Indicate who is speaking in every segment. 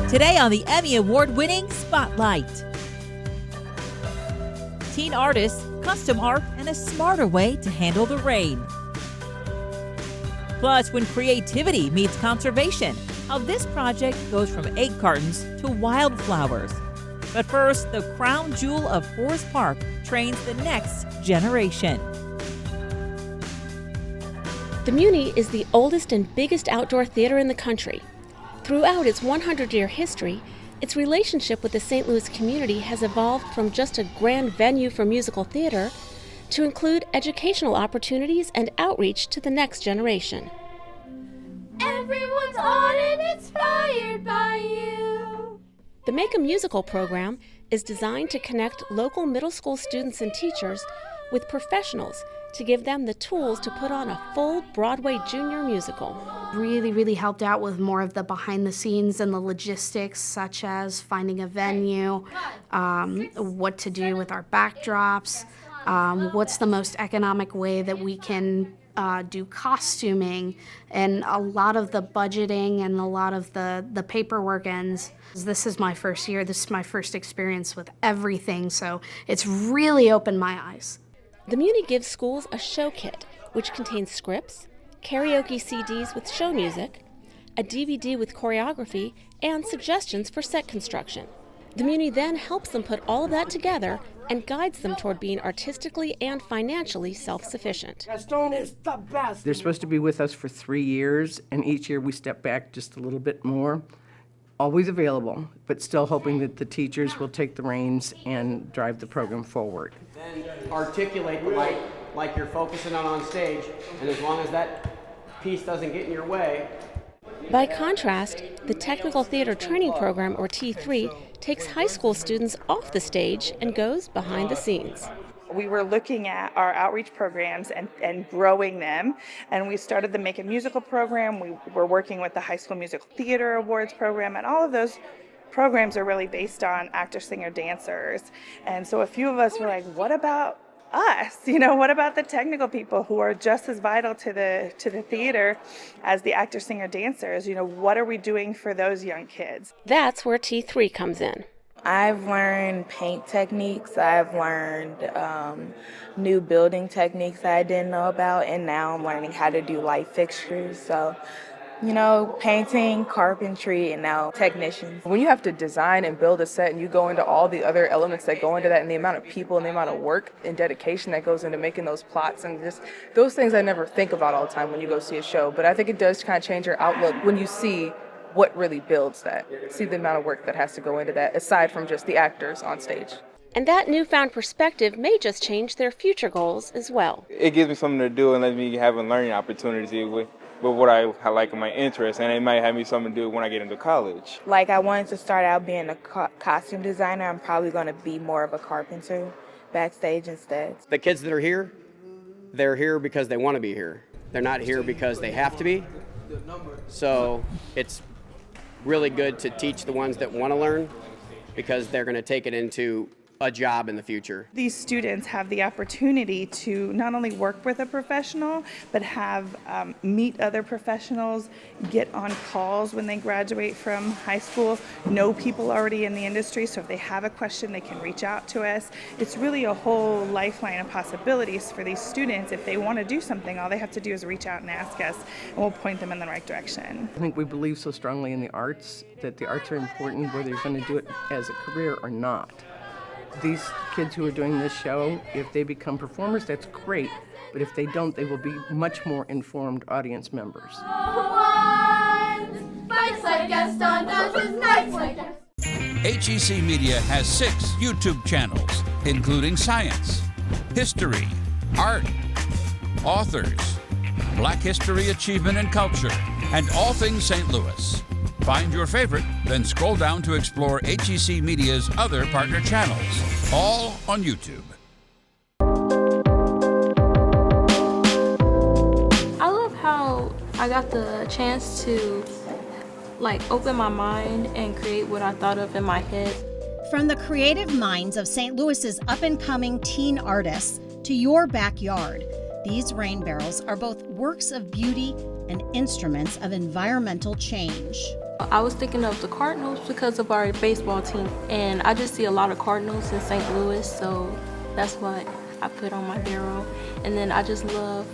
Speaker 1: Today on the Emmy Award-winning Spotlight. Teen artists, custom art, and a smarter way to handle the rain. Plus, when creativity meets conservation, how this project goes from egg cartons to wildflowers. But first, the crown jewel of Forest Park trains the next generation.
Speaker 2: The Muny is the oldest and biggest outdoor theater in the country. Throughout its 100-year history, its relationship with the St. Louis community has evolved from just a grand venue for musical theater to include educational opportunities and outreach to the next generation.
Speaker 3: Everyone's on and inspired by you.
Speaker 2: The Make a Musical program is designed to connect local middle school students and teachers with professionals to give them the tools to put on a full Broadway junior musical.
Speaker 4: Really helped out with more of the behind the scenes and the logistics, such as finding a venue, what to do with our backdrops, what's the most economic way that we can do costuming, and a lot of the budgeting and a lot of the paperwork ends. This is my first year, this is my first experience with everything, so it's really opened my eyes.
Speaker 2: The Muny gives schools a show kit, which contains scripts, karaoke CDs with show music, a DVD with choreography, and suggestions for set construction. The Muny then helps them put all of that together and guides them toward being artistically and financially self-sufficient.
Speaker 5: Gaston is the best.
Speaker 6: They're supposed to be with us for 3 years, and each year we step back just a little bit more. Always available, but still hoping that the teachers will take the reins and drive the program forward.
Speaker 7: Then articulate the light like you're focusing on stage, and as long as that piece doesn't get in your way.
Speaker 2: By contrast, the Technical Theater Training Program, or T3, takes high school students off the stage and goes behind the scenes.
Speaker 8: We were looking at our outreach programs and growing them, and we started the Make a Musical program. We were working with the High School Musical Theater Awards program, and all of those programs are really based on actor, singer, dancers. And so a few of us were like, what about us? What about the technical people who are just as vital to the theater as the actor, singer, dancers? What are we doing for those young kids?
Speaker 2: That's where T3 comes in.
Speaker 9: I've learned paint techniques, I've learned new building techniques that I didn't know about, and now I'm learning how to do light fixtures. So, painting, carpentry, and now technicians.
Speaker 10: When you have to design and build a set and you go into all the other elements that go into that and the amount of people and the amount of work and dedication that goes into making those plots and just those things I never think about all the time when you go see a show. But I think it does kind of change your outlook when you see what really builds that. See the amount of work that has to go into that, aside from just the actors on stage.
Speaker 2: And that newfound perspective may just change their future goals as well.
Speaker 11: It gives me something to do and lets me have a learning opportunity with what I like in my interests, and it might have me something to do when I get into college.
Speaker 9: Like, I wanted to start out being a costume designer. I'm probably going to be more of a carpenter backstage instead.
Speaker 7: The kids that are here, they're here because they want to be here. They're not here because they have to be. So it's really good to teach the ones that want to learn, because they're going to take it into a job in the future.
Speaker 8: These students have the opportunity to not only work with a professional, but have meet other professionals, get on calls when they graduate from high school, know people already in the industry, so if they have a question, they can reach out to us. It's really a whole lifeline of possibilities for these students. If they want to do something, all they have to do is reach out and ask us, and we'll point them in the right direction.
Speaker 6: I think we believe so strongly in the arts, that the arts are important whether you're going to do it as a career or not. These kids who are doing this show, if they become performers, that's great. But if they don't, they will be much more informed audience members.
Speaker 12: HEC Media has 6 YouTube channels, including science, history, art, authors, Black History Achievement and Culture, and all things St. Louis. Find your favorite, then scroll down to explore HEC Media's other partner channels, all on YouTube.
Speaker 13: I love how I got the chance to open my mind and create what I thought of in my head.
Speaker 14: From the creative minds of St. Louis's up-and-coming teen artists to your backyard, these rain barrels are both works of beauty and instruments of environmental change.
Speaker 13: I was thinking of the Cardinals because of our baseball team, and I just see a lot of Cardinals in St. Louis, so that's what I put on my barrel. And then I just love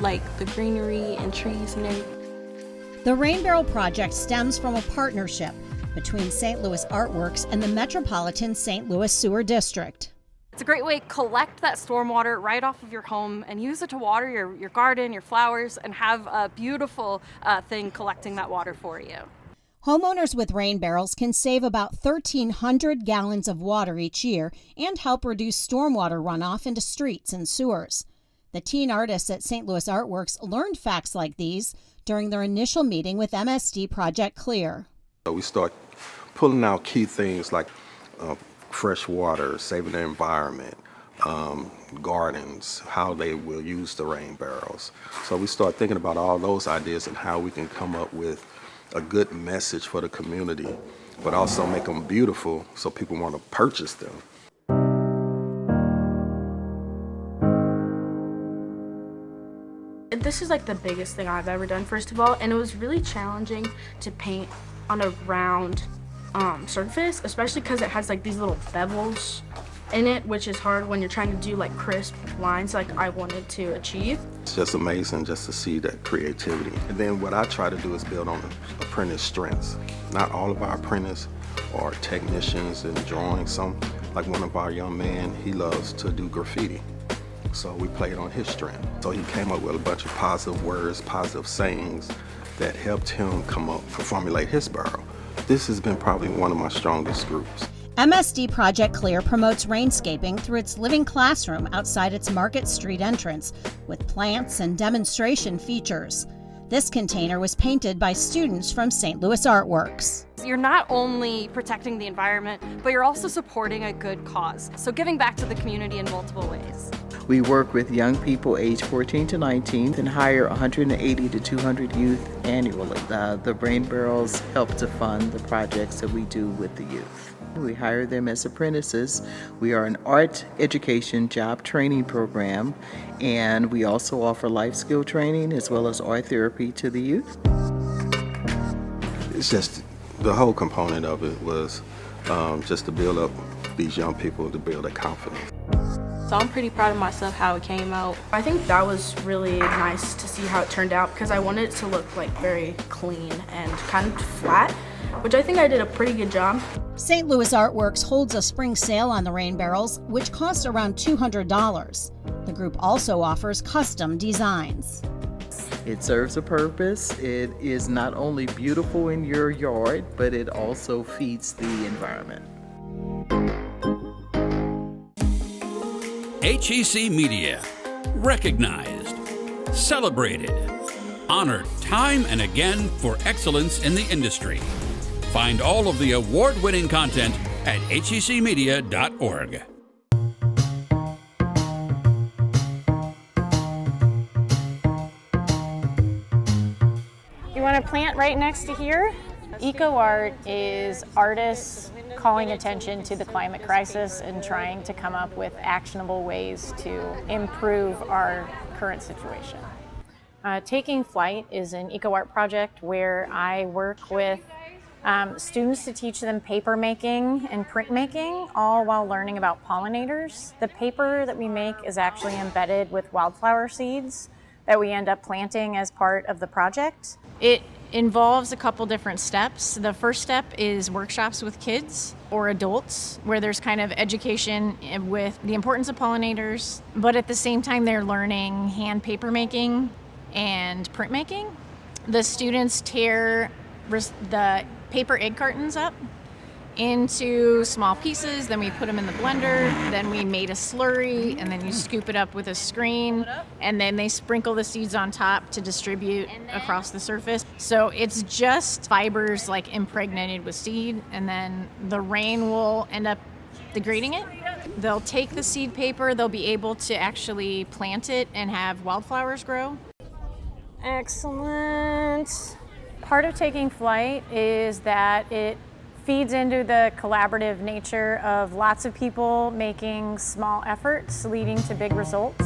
Speaker 13: like the greenery and trees and everything.
Speaker 14: The Rain Barrel project stems from a partnership between St. Louis Artworks and the Metropolitan St. Louis Sewer District.
Speaker 5: It's a great way to collect that stormwater right off of your home and use it to water your garden, your flowers, and have a beautiful thing collecting that water for you.
Speaker 14: Homeowners with rain barrels can save about 1,300 gallons of water each year and help reduce stormwater runoff into streets and sewers. The teen artists at St. Louis Artworks learned facts like these during their initial meeting with MSD Project Clear.
Speaker 15: We start pulling out key things like fresh water, saving the environment, gardens, how they will use the rain barrels. So we start thinking about all those ideas and how we can come up with a good message for the community, but also make them beautiful so people want to purchase them.
Speaker 16: This is like the biggest thing I've ever done, first of all, and it was really challenging to paint on a round surface, especially because it has like these little bevels in it, which is hard when you're trying to do like crisp lines like I wanted to achieve.
Speaker 15: It's just amazing just to see that creativity. And then what I try to do is build on the apprentice strengths. Not all of our apprentices are technicians in drawing. Some, like one of our young men, he loves to do graffiti. So we played on his strength. So he came up with a bunch of positive words, positive sayings that helped him come up and formulate his barrel. This has been probably one of my strongest groups.
Speaker 14: MSD Project Clear promotes rainscaping through its living classroom outside its Market Street entrance with plants and demonstration features. This container was painted by students from St. Louis Artworks.
Speaker 5: You're not only protecting the environment, but you're also supporting a good cause. So giving back to the community in multiple ways.
Speaker 17: We work with young people aged 14 to 19 and hire 180 to 200 youth annually. The Rain Barrels help to fund the projects that we do with the youth. We hire them as apprentices. We are an art education job training program, and we also offer life skill training as well as art therapy to the youth.
Speaker 15: It's just the whole component of it was just to build up these young people, to build their confidence.
Speaker 13: So I'm pretty proud of myself how it came out.
Speaker 16: I think that was really nice to see how it turned out because I wanted it to look like very clean and kind of flat, which I think I did a pretty good job.
Speaker 14: St. Louis Artworks holds a spring sale on the rain barrels, which cost around $200. The group also offers custom designs.
Speaker 17: It serves a purpose. It is not only beautiful in your yard, but it also feeds the environment.
Speaker 12: HEC Media, recognized, celebrated, honored time and again for excellence in the industry. Find all of the award-winning content at hecmedia.org.
Speaker 18: You want to plant right next to here? Eco art is artists calling attention to the climate crisis and trying to come up with actionable ways to improve our current situation. Taking Flight is an eco art project where I work with students to teach them paper making and print making, all while learning about pollinators. The paper that we make is actually embedded with wildflower seeds that we end up planting as part of the project. It involves a couple different steps. The first step is workshops with kids or adults where there's kind of education with the importance of pollinators, but at the same time they're learning hand paper making and print making. The students tear the paper egg cartons up into small pieces, then we put them in the blender, then we made a slurry, and then you scoop it up with a screen, and then they sprinkle the seeds on top to distribute across the surface. So it's just fibers like impregnated with seed, and then the rain will end up degrading it. They'll take the seed paper, they'll be able to actually plant it and have wildflowers grow. Excellent. Part of Taking Flight is that it feeds into the collaborative nature of lots of people making small efforts leading to big results.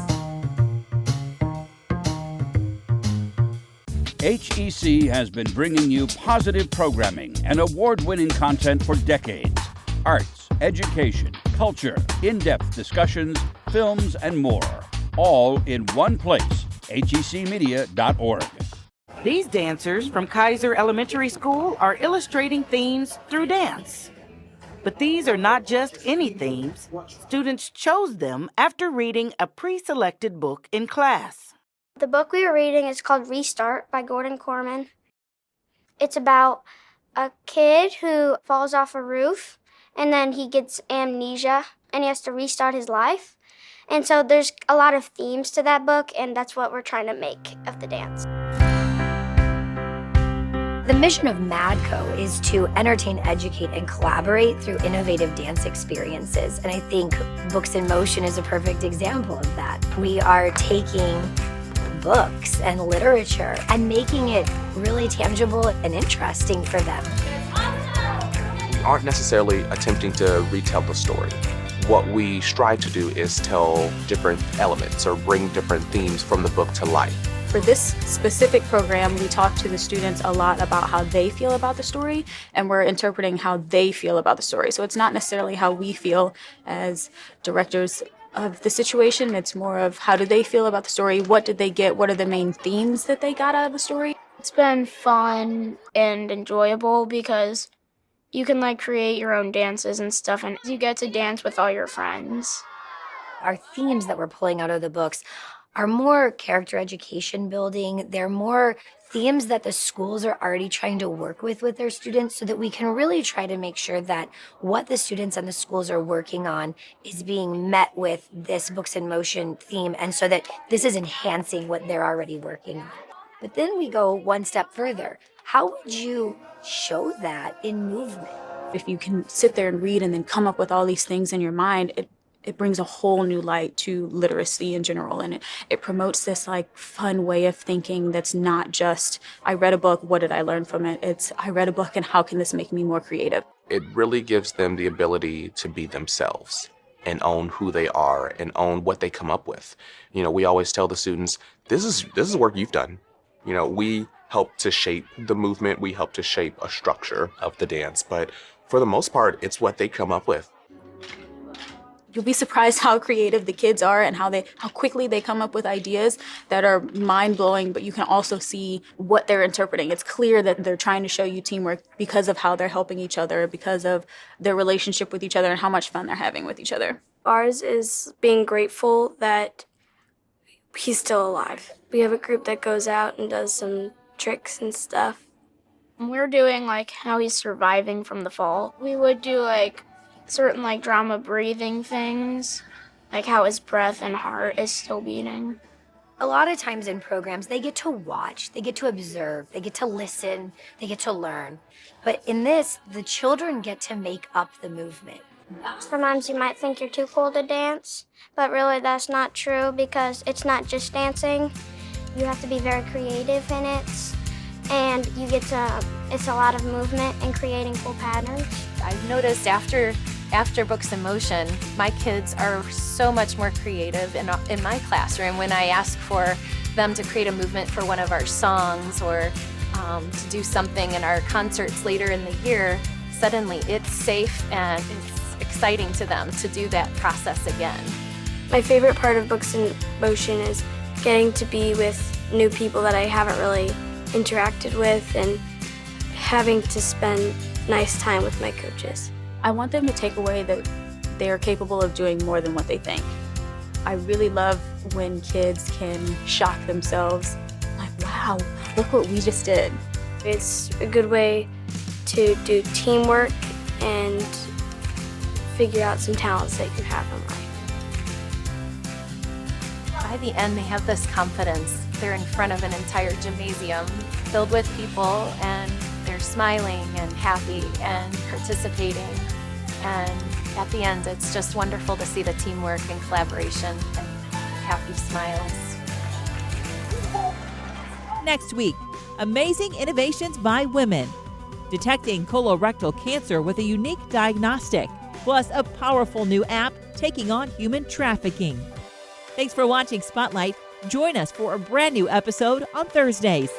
Speaker 12: HEC has been bringing you positive programming and award-winning content for decades. Arts, education, culture, in-depth discussions, films, and more. All in one place, hecmedia.org.
Speaker 19: These dancers from Kaiser Elementary School are illustrating themes through dance. But these are not just any themes. Students chose them after reading a pre-selected book in class.
Speaker 20: The book we were reading is called Restart by Gordon Corman. It's about a kid who falls off a roof and then he gets amnesia and he has to restart his life. And so there's a lot of themes to that book, and that's what we're trying to make of the dance.
Speaker 21: The mission of MADCO is to entertain, educate, and collaborate through innovative dance experiences. And I think Books in Motion is a perfect example of that. We are taking books and literature and making it really tangible and interesting for them.
Speaker 22: We aren't necessarily attempting to retell the story. What we strive to do is tell different elements or bring different themes from the book to life.
Speaker 23: For this specific program, we talk to the students a lot about how they feel about the story, and we're interpreting how they feel about the story. So it's not necessarily how we feel as directors of the situation. It's more of how do they feel about the story, what did they get, what are the main themes that they got out of the story.
Speaker 16: It's been fun and enjoyable because you can create your own dances and stuff, and you get to dance with all your friends.
Speaker 21: Our themes that we're pulling out of the books are more character education building. They're more themes that the schools are already trying to work with their students so that we can really try to make sure that what the students and the schools are working on is being met with this Books in Motion theme, and so that this is enhancing what they're already working on. But then we go one step further. How would you show that in movement?
Speaker 23: If you can sit there and read and then come up with all these things in your mind, it brings a whole new light to literacy in general, and it promotes this fun way of thinking that's not just, I read a book, what did I learn from it? It's, I read a book and how can this make me more creative?
Speaker 22: It really gives them the ability to be themselves and own who they are and own what they come up with. We always tell the students, this is work you've done. We help to shape the movement, we help to shape a structure of the dance, but for the most part, it's what they come up with.
Speaker 23: You'll be surprised how creative the kids are and how quickly they come up with ideas that are mind-blowing, but you can also see what they're interpreting. It's clear that they're trying to show you teamwork because of how they're helping each other, because of their relationship with each other and how much fun they're having with each other.
Speaker 16: Ours is being grateful that he's still alive. We have a group that goes out and does some tricks and stuff. We're doing how he's surviving from the fall. We would do certain drama breathing things, how his breath and heart is still beating.
Speaker 21: A lot of times in programs, they get to watch, they get to observe, they get to listen, they get to learn. But in this, the children get to make up the movement.
Speaker 20: Sometimes you might think you're too cool to dance, but really that's not true because it's not just dancing. You have to be very creative in it, and it's a lot of movement and creating cool patterns.
Speaker 24: I've noticed after Books in Motion, my kids are so much more creative in my classroom. When I ask for them to create a movement for one of our songs or to do something in our concerts later in the year, suddenly it's safe and it's exciting to them to do that process again.
Speaker 16: My favorite part of Books in Motion is getting to be with new people that I haven't really interacted with and having to spend nice time with my coaches.
Speaker 23: I want them to take away that they are capable of doing more than what they think. I really love when kids can shock themselves, wow, look what we just did.
Speaker 16: It's a good way to do teamwork and figure out some talents that you have in life.
Speaker 24: By the end, they have this confidence. They're in front of an entire gymnasium filled with people, and they're smiling and happy and participating. And at the end, it's just wonderful to see the teamwork and collaboration and happy smiles.
Speaker 1: Next week, amazing innovations by women. Detecting colorectal cancer with a unique diagnostic, plus a powerful new app taking on human trafficking. Thanks for watching Spotlight. Join us for a brand new episode on Thursdays.